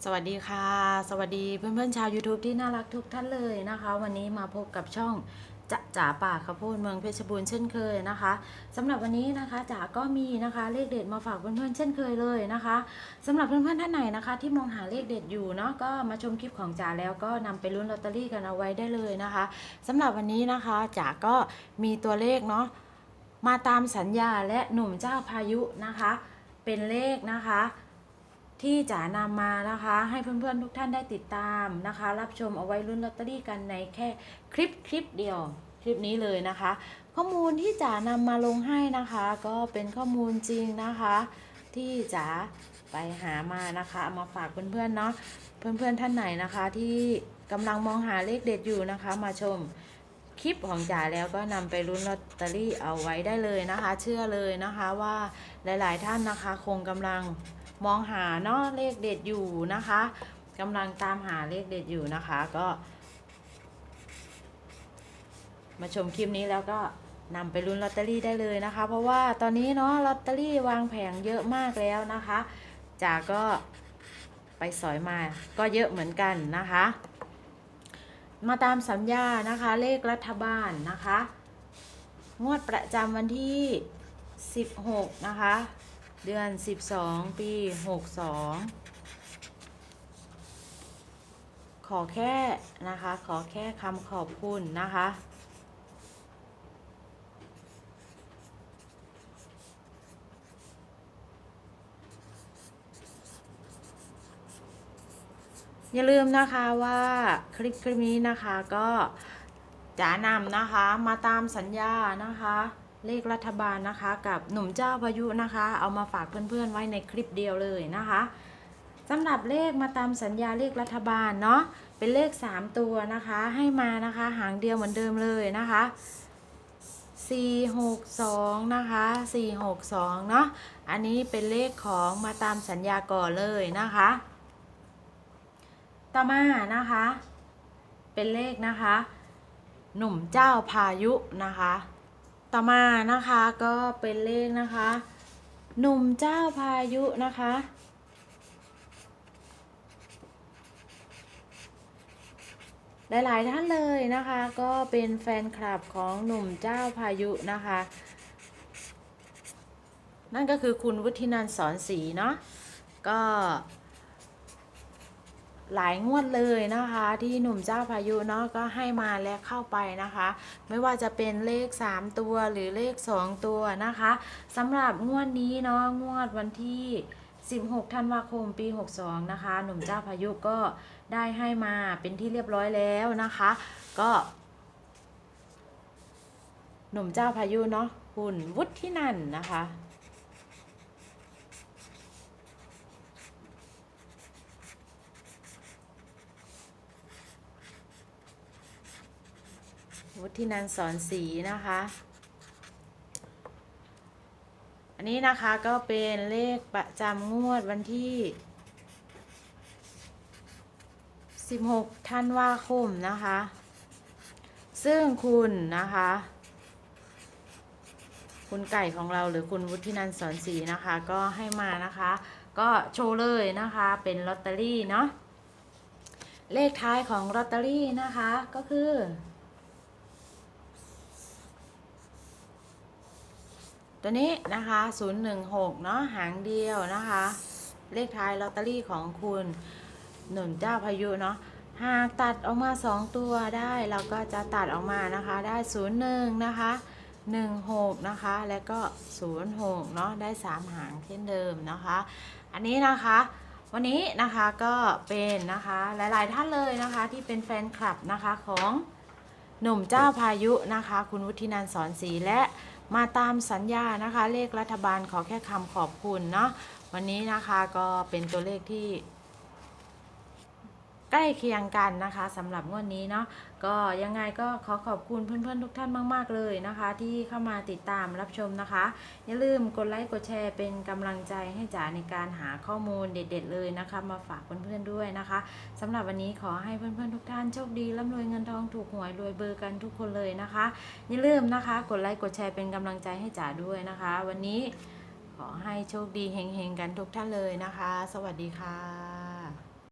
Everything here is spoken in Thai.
สวัสดีค่ะสวัสดีเพื่อนๆชาว YouTube ที่น่ารักทุกท่านเลยนะคะวันนี้มาพบกับช่องจะจ๋าป่าข้าวโพดเมืองเพชรบูรณ์เช่นเคยนะคะสำหรับวันนี้นะคะจ๋าก็มีนะคะเลขเด็ดมาฝากเพื่อนๆเช่นเคยเลยนะคะสำหรับเพื่อนๆท่านไหนนะคะที่มองหาเลขเด็ดอยู่เนาะก็มาชมคลิปของจ๋าแล้วก็นำไปลุ้นลอตเตอรี่กันเอาไว้ได้เลยนะคะสำหรับวันนี้นะคะจ๋าก็มีตัวเลขเนาะมาตามสัญญาและหนุ่มเจ้าพายุนะคะเป็นเลขนะคะที่จ๋านำมานะคะให้เพื่อนๆทุกท่านได้ติดตามนะคะรับชมเอาไว้ลุ้นลอตเตอรี่กันในแค่คลิปเดียวคลิปนี้เลยนะคะข้อมูลที่จ๋านำมาลงให้นะคะก็เป็นข้อมูลจริงนะคะที่จ๋าไปหามานะคะเอามาฝากเพื่อนๆเนาะเพื่อนๆท่านไหนนะคะที่กำลังมองหาเลขเด็ดอยู่นะคะมาชมคลิปของจ๋าแล้วก็นำไปลุ้นลอตเตอรี่เอาไว้ได้เลยนะคะเชื่อเลยนะคะว่าหลายๆท่านนะคะคงกำลังมองหาเนาะเลขเด็ดอยู่นะคะกำลังตามหาเลขเด็ดอยู่นะคะก็มาชมคลิปนี้แล้วก็นำไปลุ้นลอตเตอรี่ได้เลยนะคะเพราะว่าตอนนี้เนาะลอตเตอรี่วางแผงเยอะมากแล้วนะคะจ๋าก็ไปสอยมาก็เยอะเหมือนกันนะคะมาตามสัญญานะคะเลขรัฐบาลนะคะงวดประจำวันที่16นะคะเดือน12ปี62ขอแค่นะคะขอแค่คำขอบคุณนะคะอย่าลืมนะคะว่าคลิปนี้นะคะก็จ๋านำนะคะมาตามสัญญานะคะเลขรัฐบาลนะคะกับหนุ่มเจ้าพายุนะคะเอามาฝากเพื่อนๆไว้ในคลิปเดียวเลยนะคะสำหรับเลขมาตามสัญญาเลขรัฐบาลเนาะเป็นเลข3ตัวนะคะให้มานะคะหางเดียวเหมือนเดิมเลยนะคะ462นะคะ462เนาะอันนี้เป็นเลขของมาตามสัญญาก่อนเลยนะคะต่อมานะคะเป็นเลขนะคะหนุ่มเจ้าพายุนะคะต่อมานะคะก็เป็นเลขนะคะหนุ่มเจ้าพายุนะคะหลายๆท่านเลยนะคะก็เป็นแฟนคลับของหนุ่มเจ้าพายุนะคะนั่นก็คือคุณวุฒินันท์สอนศรีเนาะก็หลายงวดเลยนะคะที่หนุ่มเจ้าพายุเนาะก็ให้มาและเข้าไปนะคะไม่ว่าจะเป็นเลข3ตัวหรือเลข2ตัวนะคะสำหรับงวดนี้เนาะงวดวันที่16ธันวาคมปี62นะคะหนุ่มเจ้าพายุก็ได้ให้มาเป็นที่เรียบร้อยแล้วนะคะก็หนุ่มเจ้าพายุเนาะคุณวุฒินันท์นะคะวุฒินันท์สอนศรีนะคะอันนี้นะคะก็เป็นเลขประจำงวดวันที่16ธันวาคมนะคะซึ่งคุณนะคะคุณไก่ของเราหรือคุณวุฒินันท์สอนศรีนะคะก็ให้มานะคะก็โชว์เลยนะคะเป็นลอตเตอรี่เนาะเลขท้ายของลอตเตอรี่นะคะก็คือตัวนี้นะคะ016เนาะหางเดียวนะคะเลขท้ายลอตเตอรี่ของคุณหนุ่มเจ้าพายุเนาะหากตัดออกมา2ตัวได้เราก็จะตัดออกมานะคะได้01นะคะ16นะคะแล้วก็06เนาะได้3หางเช่นเดิมนะคะอันนี้นะคะวันนี้นะคะก็เป็นนะคะหลายๆท่านเลยนะคะที่เป็นแฟนคลับนะคะของหนุ่มเจ้าพายุนะคะคุณวุฒินันท์สอนศรีและมาตามสัญญานะคะเลขรัฐบาลขอแค่คำขอบคุณเนาะวันนี้นะคะก็เป็นตัวเลขที่ใกล้เคียงกันนะคะสำหรับงวดนี้เนาะก็ยังไงก็ขอขอบคุณเพื่อนๆทุกท่านมากๆเลยนะคะที่เข้ามาติดตามรับชมนะคะอย่าลืมกดไลค์กดแชร์เป็นกำลังใจให้จ๋าในการหาข้อมูลเด็ดๆเลยนะคะมาฝากเพื่อนๆด้วยนะคะสำหรับวันนี้ขอให้เพื่อนๆทุกท่านโชคดีร่ำรวยเงินทองถูกหวยรวยเบอร์กันทุกคนเลยนะคะอย่าลืมนะคะกดไลค์กดแชร์เป็นกำลังใจให้จ๋าด้วยนะคะวันนี้ขอให้โชคดีเฮงๆกันทุกท่านเลยนะคะสวัสดีค่ะ